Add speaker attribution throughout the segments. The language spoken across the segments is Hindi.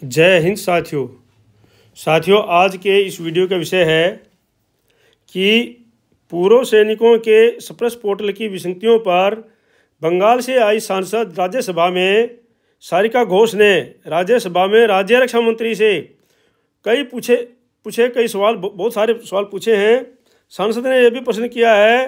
Speaker 1: जय हिंद साथियों, आज के इस वीडियो का विषय है कि पूर्व सैनिकों के सप्रेस पोर्टल की विसंगतियों पर बंगाल से आई सांसद राज्यसभा में सारिका घोष ने राज्यसभा में राज्य रक्षा मंत्री से कई सवाल, बहुत सारे सवाल पूछे हैं। सांसद ने यह भी प्रश्न किया है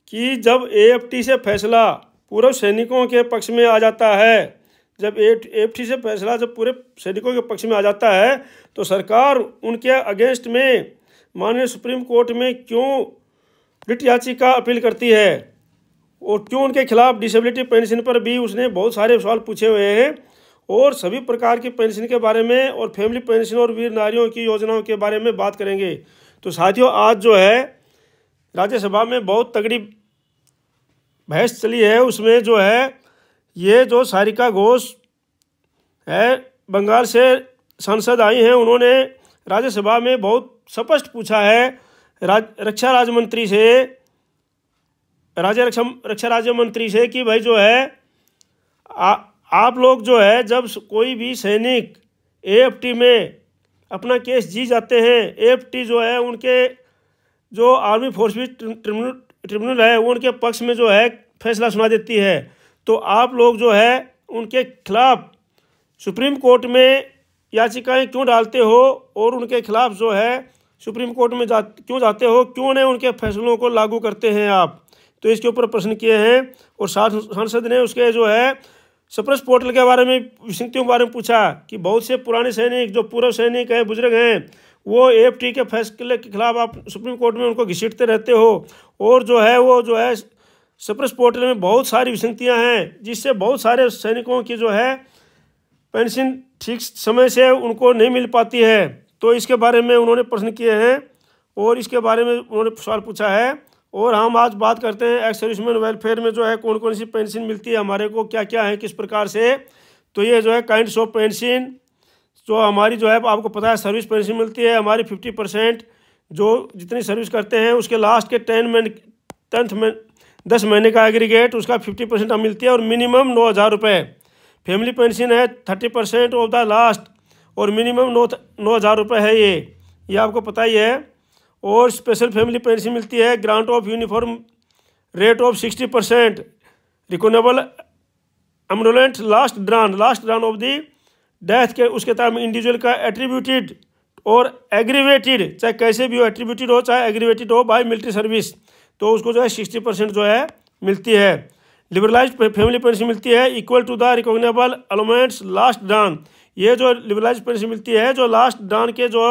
Speaker 1: कि जब एएफटी से फैसला पूर्व सैनिकों के पक्ष में आ जाता है, जब एएफटी से फैसला जब पूरे सैनिकों के पक्ष में आ जाता है तो सरकार उनके अगेंस्ट में माननीय सुप्रीम कोर्ट में क्यों रिट याचिका अपील करती है और क्यों उनके खिलाफ डिसेबिलिटी पेंशन पर भी उसने बहुत सारे सवाल पूछे हुए हैं और सभी प्रकार की पेंशन के बारे में और फैमिली पेंशन और वीर नारियों की योजनाओं के बारे में बात करेंगे। तो साथियों, आज जो है राज्यसभा में बहुत तगड़ी बहस चली है। उसमें जो है ये जो सारिका घोष है, बंगाल से सांसद आई हैं, उन्होंने राज्यसभा में बहुत स्पष्ट पूछा है रक्षा राज्य मंत्री से कि भाई जो है आप लोग जो है जब कोई भी सैनिक एएफटी में अपना केस जीत जाते हैं, एएफटी जो है उनके जो आर्मी फोर्स ट्रिब्यूनल है वो उनके पक्ष में जो है फैसला सुना देती है, तो आप लोग जो है उनके खिलाफ सुप्रीम कोर्ट में याचिकाएं क्यों डालते हो और उनके खिलाफ जो है सुप्रीम कोर्ट में क्यों जाते हो, क्यों नहीं उनके फैसलों को लागू करते हैं आप। तो इसके ऊपर प्रश्न किए हैं और सांसद ने उसके जो है सप्रेस पोर्टल के बारे में विसंगतियों के बारे में पूछा कि बहुत से पुराने सैनिक जो पूर्व सैनिक हैं, बुजुर्ग हैं, वो एएफटी के फैसले के खिलाफ आप सुप्रीम कोर्ट में उनको घसीटते रहते हो और जो है वो जो है सप्रेस पोर्टल में बहुत सारी विसंगतियां हैं जिससे बहुत सारे सैनिकों की जो है पेंशन ठीक समय से उनको नहीं मिल पाती है। तो इसके बारे में उन्होंने प्रश्न किए हैं और इसके बारे में उन्होंने सवाल पूछा है। और हम आज बात करते हैं एक्स सर्विसमैन वेलफेयर में जो है कौन कौन सी पेंशन मिलती है हमारे को, क्या क्या है, किस प्रकार से। तो ये जो है काइंड्स ऑफ पेंशन जो हमारी जो है आपको पता है सर्विस पेंशन मिलती है हमारी 50%, जो जितनी सर्विस करते हैं उसके लास्ट के 10 महीने का एग्रीगेट उसका 50% हमें मिलती है और मिनिमम 9,000 रुपये। फैमिली पेंशन है 30% ऑफ द लास्ट और मिनिमम 9,000 रुपये है, ये आपको पता ही है। और स्पेशल फैमिली पेंशन मिलती है grant of uniform rate of 60%, reckonable emolument last drawn of the death के उसके तहत इंडिविजुअल का एट्रीब्यूटेड और एग्रीवेटेड, चाहे कैसे भी हो, एट्रीब्यूटेड हो चाहे एग्रीवेटेड हो बाय मिलिट्री सर्विस, तो उसको जो है 60% जो है मिलती है। लिबरलाइज फैमिली पेंशन मिलती है equal to the reckonable allowance last drawn, ये जो लिबरलाइज पेंशन मिलती है जो लास्ट ड्रान के जो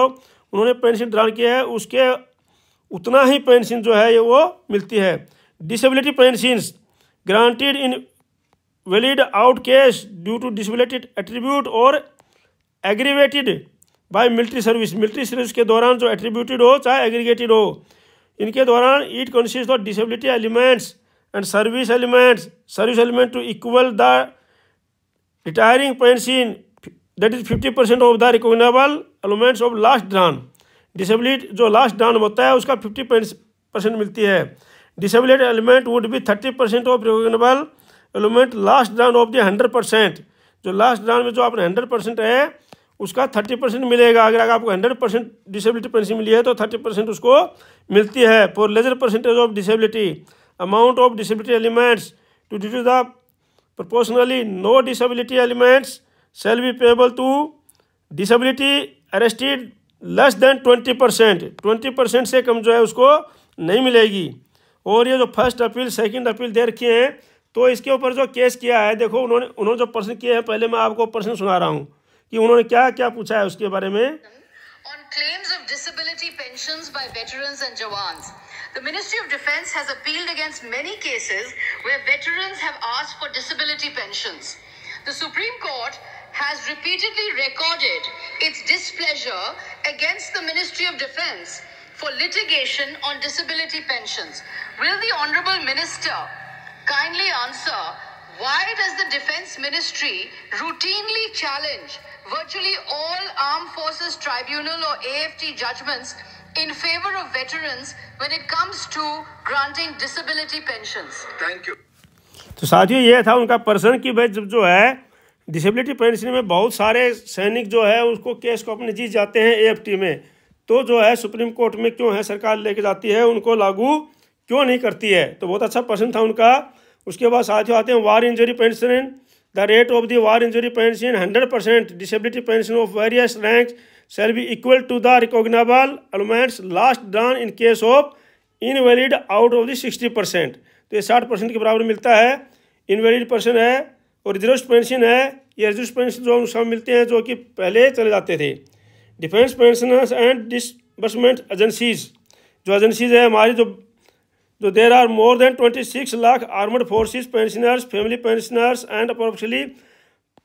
Speaker 1: उन्होंने पेंशन ड्रान किया है उसके उतना ही पेंशन जो है ये वो मिलती है। Disability pension granted in valid out case due to disability attribute और एग्रीवेटेड बाय मिलिट्री सर्विस के दौरान जो एट्रीब्यूटेड हो चाहे एग्रीगेटेड हो, इनके दौरान it consist of disability elements and service element to equal the retiring pension that is 50% of the reckonable elements of last drawn. Disability जो लास्ट ड्रान होता है उसका 50% मिलती है। Disability element would be 30% of reckonable element last drawn of the 100%, जो लास्ट ड्रान में जो आपने 100% है उसका 30% मिलेगा। अगर आपको 100% डिसेबिलिटी पेंशन मिली है तो 30% उसको मिलती है। For lesser percentage of disability amount of disability elements to due the proportionally no disability elements shall be payable to disability arrested less than 20% से कम जो है उसको नहीं मिलेगी। और ये जो फर्स्ट अपील सेकंड अपील दे रखी है तो इसके ऊपर जो केस किया है, देखो उन्होंने जो प्रश्न किए हैं, पहले मैं आपको प्रश्न सुना रहा हूँ कि उन्होंने क्या क्या पूछा है उसके बारे में।
Speaker 2: On claims of disability pensions by veterans and jawans, the Ministry of Defence has appealed against many cases where veterans have asked for disability pensions. The Supreme Court has repeatedly recorded its displeasure against the Ministry of Defence for litigation on disability pensions. Will the Honourable Minister kindly answer why does the Defence Ministry routinely challenge virtually all Armed Forces Tribunal or AFT judgments in favour of veterans when it comes to granting disability pensions?
Speaker 3: Thank you.
Speaker 1: तो साथियों ये था उनका प्रश्न कि भाई जब जो है डिसेबिलिटी पेंशन में बहुत सारे सैनिक जो है उसको केस को अपने जीत जाते हैं AFT में, तो जो है सुप्रीम कोर्ट में क्यों है सरकार लेके जाती है, उनको लागू क्यों नहीं करती है। तो बहुत अच्छा प्रश्न था उनका। उसके बाद साथियों आते हैं war injury pension. The rate of the war injury pension 100% disability pension of various ranks shall be equal to the reckonable elements last drawn in case of invalid out of the 60%। तो ये 60% के बराबर मिलता है। इनवैलिड पर्सन है और रिजर्व पेंशन है, ये रिजर्व पेंशन जो सब मिलते हैं जो कि पहले चले जाते थे। Defence pensioners and disbursement agencies, जो एजेंसीज है हमारी, जो there are more than 26 lakh armed forces pensioners, family pensioners and approximately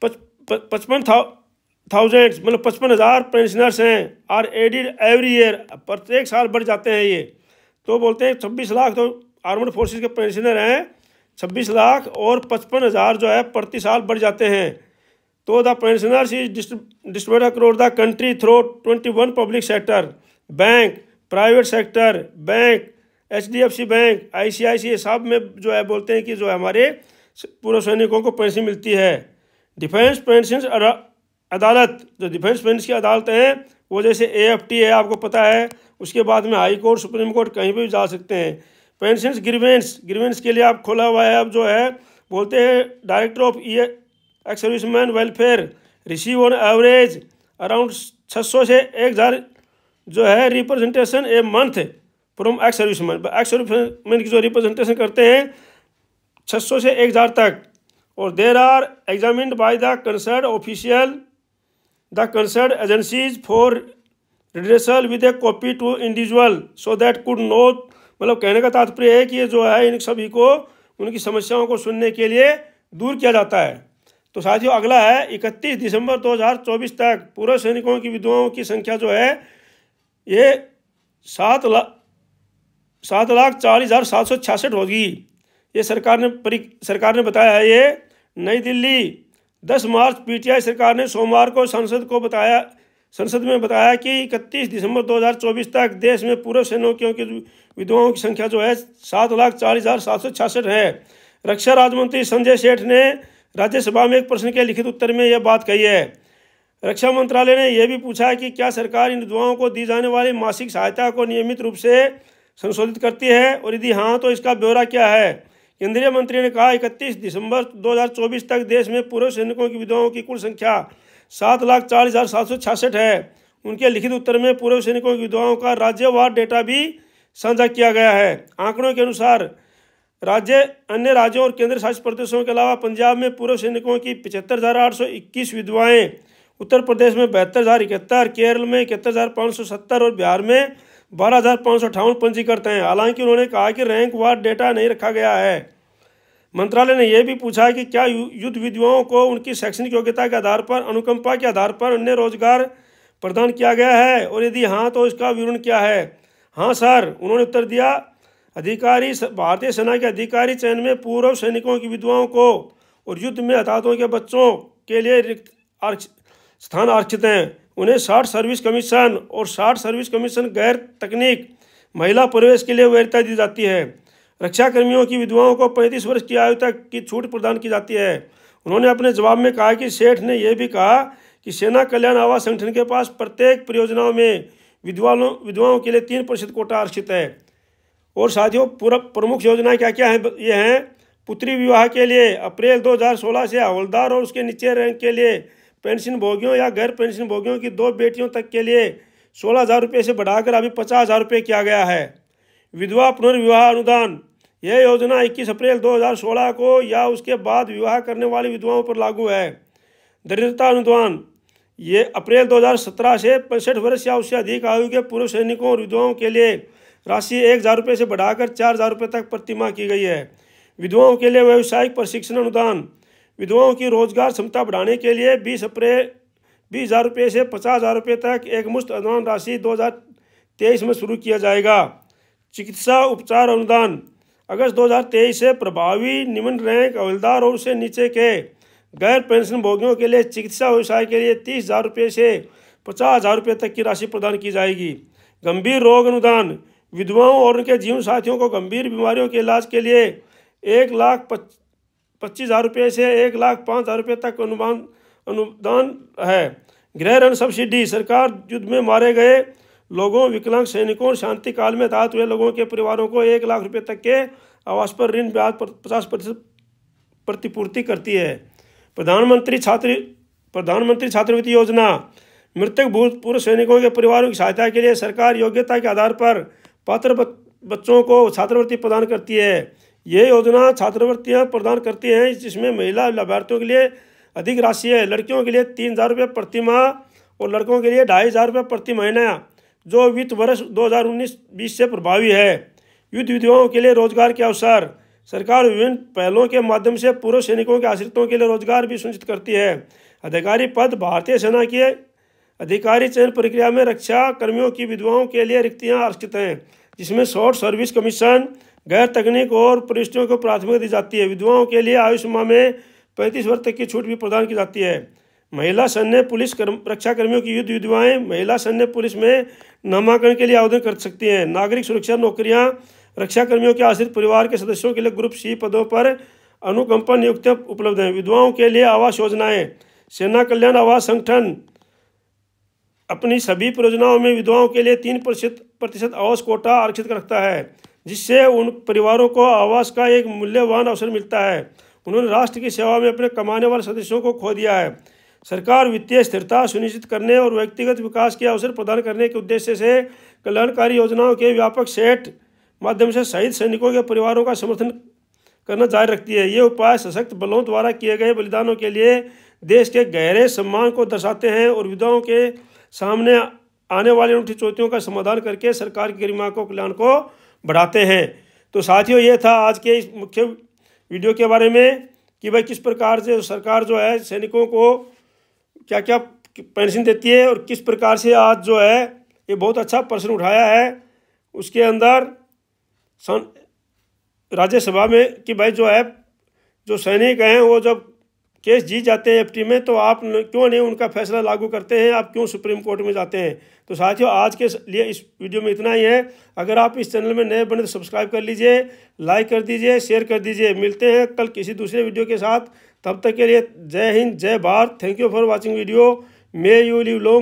Speaker 1: 55,000 मतलब 55,000 पेंशनर्स हैं आर एडिड एवरी ईयर, प्रत्येक साल बढ़ जाते हैं ये। तो बोलते हैं 26 लाख तो आर्मड फोर्सेस के पेंशनर हैं, 26 लाख और 55,000 जो है प्रति साल बढ़ जाते हैं। तो the pensioners is distributed across the country through 21 public sector bank, private sector bank, HDFC bank, ICICI सब में जो है बोलते हैं कि जो है हमारे पूर्व सैनिकों को पेंशन मिलती है। डिफेंस पेंशन अदालत, जो डिफेंस पेंशन की अदालत हैं वो जैसे AFT है आपको पता है, उसके बाद में हाई कोर्ट सुप्रीम कोर्ट कहीं भी जा सकते हैं। पेंशन ग्रीवेंस के लिए आप खोला हुआ है, अब जो है बोलते हैं director of ex serviceman welfare receive on average around 600 से 1,000 जो है representation a month from ex serviceman की जो रिप्रेजेंटेशन करते हैं 600 से 1,000 तक। और there are examined by the concern official the concern agencies for redressal with a copy to individual so that could note, मतलब कहने का तात्पर्य है कि ये जो है इन सभी को उनकी समस्याओं को सुनने के लिए दूर किया जाता है। तो साथियों अगला है 31 दिसंबर 2024 तक पूर्व सैनिकों की विधवाओं की संख्या जो है ये 7,40,766 होगी। ये सरकार ने बताया है। ये नई दिल्ली 10 मार्च PTI सरकार ने सोमवार को संसद में बताया कि 31 दिसंबर 2024 तक देश में पूर्व सैनिकों की विधवाओं की संख्या जो है 7,40,766 है। रक्षा राज्य मंत्री संजय सेठ ने राज्यसभा में एक प्रश्न के लिखित उत्तर में यह बात कही है। रक्षा मंत्रालय ने यह भी पूछा है कि क्या सरकार इन विधवाओं को दी जाने वाली मासिक सहायता को नियमित रूप से संशोधित करती है और यदि हाँ तो इसका ब्यौरा क्या है। केंद्रीय मंत्री ने कहा 31 दिसंबर 2024 तक देश में पूर्व सैनिकों की विधवाओं की कुल संख्या 7,40,766 है। उनके लिखित उत्तर में पूर्व सैनिकों की विधवाओं का राज्यवार डेटा भी साझा किया गया है। आंकड़ों के अनुसार अन्य राज्यों और केंद्र शासित प्रदेशों के अलावा पंजाब में पूर्व सैनिकों की 75,821 विधवाएं, उत्तर प्रदेश में 72,071, केरल में 71,570 और बिहार में 12,558 पंजीकृत हैं। हालांकि उन्होंने कहा कि रैंक वार डेटा नहीं रखा गया है। मंत्रालय ने यह भी पूछा कि क्या युद्ध विधवाओं को उनकी शैक्षणिक योग्यता के आधार पर, अनुकंपा के आधार पर अन्य रोजगार प्रदान किया गया है और यदि हाँ तो इसका विवरण क्या है। हाँ सर, उन्होंने उत्तर दिया। भारतीय सेना के अधिकारी चयन में पूर्व सैनिकों की विधवाओं को और युद्ध में हताहतों के बच्चों के लिए रिक्त स्थान आरक्षित हैं। उन्हें शॉर्ट सर्विस कमीशन और शॉर्ट सर्विस कमीशन गैर तकनीक महिला प्रवेश के लिए वरीयता दी जाती है। रक्षा कर्मियों की विधवाओं को 35 वर्ष की आयु तक की छूट प्रदान की जाती है। उन्होंने अपने जवाब में कहा कि सेठ ने यह भी कहा कि सेना कल्याण आवास संगठन के पास प्रत्येक परियोजनाओं में विधवाओं के लिए 3% कोटा आरक्षित है। और साथियों प्रमुख योजनाएं क्या क्या हैं, ये हैं पुत्री विवाह के लिए अप्रैल 2016 से हवलदार और उसके नीचे रैंक के लिए पेंशन भोगियों या गैर पेंशन भोगियों की 2 बेटियों तक के लिए 16,000 रुपये से बढ़ाकर अभी 50,000 रुपये किया गया है। विधवा पुनर्विवाह अनुदान, यह योजना 21 अप्रैल 2016 को या उसके बाद विवाह करने वाली विधवाओं पर लागू है। दरिद्रता अनुदान, ये अप्रैल 2017 से 65 वर्ष या उससे अधिक आयु के पूर्व सैनिकों और विधवाओं के लिए राशि 1,000 रुपये से बढ़ाकर 4,000 रुपये तक प्रतिमाह की गई है। विधवाओं के लिए व्यावसायिक प्रशिक्षण अनुदान, विधवाओं की रोजगार क्षमता बढ़ाने के लिए 20,000 रुपये से 50,000 रुपये तक एक मुश्त अनुदान राशि 2023 में शुरू किया जाएगा। चिकित्सा उपचार अनुदान, अगस्त 2023 से प्रभावी निम्न रैंक हवलदार और उससे नीचे के गैर पेंशन भोगियों के लिए चिकित्सा व्यवसाय के लिए 30,000 रुपये से 50,000 रुपये तक की राशि प्रदान की जाएगी। गंभीर रोग अनुदान, विधवाओं और उनके जीवन साथियों को गंभीर बीमारियों के इलाज के लिए 25,000 रुपये से 1,05,000 रुपये तक अनुदान है। गृह ऋण सब्सिडी, सरकार युद्ध में मारे गए लोगों, विकलांग सैनिकों और शांति काल में हताहत हुए लोगों के परिवारों को 1 लाख रुपये तक के आवास पर ऋण ब्याज 50% प्रतिपूर्ति करती है। प्रधानमंत्री छात्रवृत्ति योजना, मृतक भूतपूर्व सैनिकों के परिवारों की सहायता के लिए सरकार योग्यता के आधार पर पात्र बच्चों को छात्रवृत्ति प्रदान करती है। ये योजना छात्रवृत्तियाँ प्रदान करती है जिसमें महिला लाभार्थियों के लिए अधिक राशि है। लड़कियों के लिए 3,000 रुपये प्रति माह और लड़कों के लिए 2,500 रुपये प्रति महीना, जो वित्त वर्ष 2019-20 से प्रभावी है। युद्ध विधवाओं के लिए रोजगार के अवसर, सरकार विभिन्न पहलों के माध्यम से पूर्व सैनिकों के आश्रितों के लिए रोजगार भी सुनिश्चित करती है। अधिकारी पद, भारतीय सेना की अधिकारी चयन प्रक्रिया में रक्षा कर्मियों की विधवाओं के लिए रिक्तियां आरक्षित हैं, जिसमें शॉर्ट सर्विस कमीशन, गैर तकनीक और प्रविष्टियों को प्राथमिकता दी जाती है। विधवाओं के लिए आयु सीमा में 35 वर्ष तक की छूट भी प्रदान की जाती है। महिला सैन्य पुलिस रक्षा कर्मियों की युद्ध विधवाएं महिला सैन्य पुलिस में नामांकन के लिए आवेदन कर सकती हैं। नागरिक सुरक्षा नौकरियां, रक्षा कर्मियों के आश्रित परिवार के सदस्यों के लिए ग्रुप सी पदों पर अनुकंपा नियुक्तियां उपलब्ध हैं। विधवाओं के लिए आवास योजनाएं, सेना कल्याण आवास संगठन अपनी सभी परियोजनाओं में विधवाओं के लिए 3% आवास कोटा आरक्षित रखता है, जिससे उन परिवारों को आवास का एक मूल्यवान अवसर मिलता है। उन्होंने राष्ट्र की सेवा में अपने कमाने वाले सदस्यों को खो दिया है। सरकार वित्तीय स्थिरता सुनिश्चित करने और व्यक्तिगत विकास के अवसर प्रदान करने के उद्देश्य से कल्याणकारी योजनाओं के व्यापक सेट माध्यम से शहीद सैनिकों के परिवारों का समर्थन करना जारी रखती है। ये उपाय सशक्त बलों द्वारा किए गए बलिदानों के लिए देश के गहरे सम्मान को दर्शाते हैं और विधवाओं के सामने आने वाली उनकी चुनौतियों का समाधान करके सरकार की गरिमा को, कल्याण को बढ़ाते हैं। तो साथियों, ये था आज के इस मुख्य वीडियो के बारे में कि भाई किस प्रकार से सरकार जो है सैनिकों को क्या क्या पेंशन देती है और किस प्रकार से आज जो है ये बहुत अच्छा प्रश्न उठाया है उसके अंदर राज्यसभा में कि भाई जो है जो सैनिक हैं वो जब केस जीत जाते हैं एफटी में, तो आप क्यों नहीं उनका फैसला लागू करते हैं, आप क्यों सुप्रीम कोर्ट में जाते हैं। तो साथियों, आज के लिए इस वीडियो में इतना ही है। अगर आप इस चैनल में नए बने तो सब्सक्राइब कर लीजिए, लाइक कर दीजिए, शेयर कर दीजिए। मिलते हैं कल किसी दूसरे वीडियो के साथ। तब तक के लिए जय हिंद, जय Bharat. Thank you for watching video. May you live long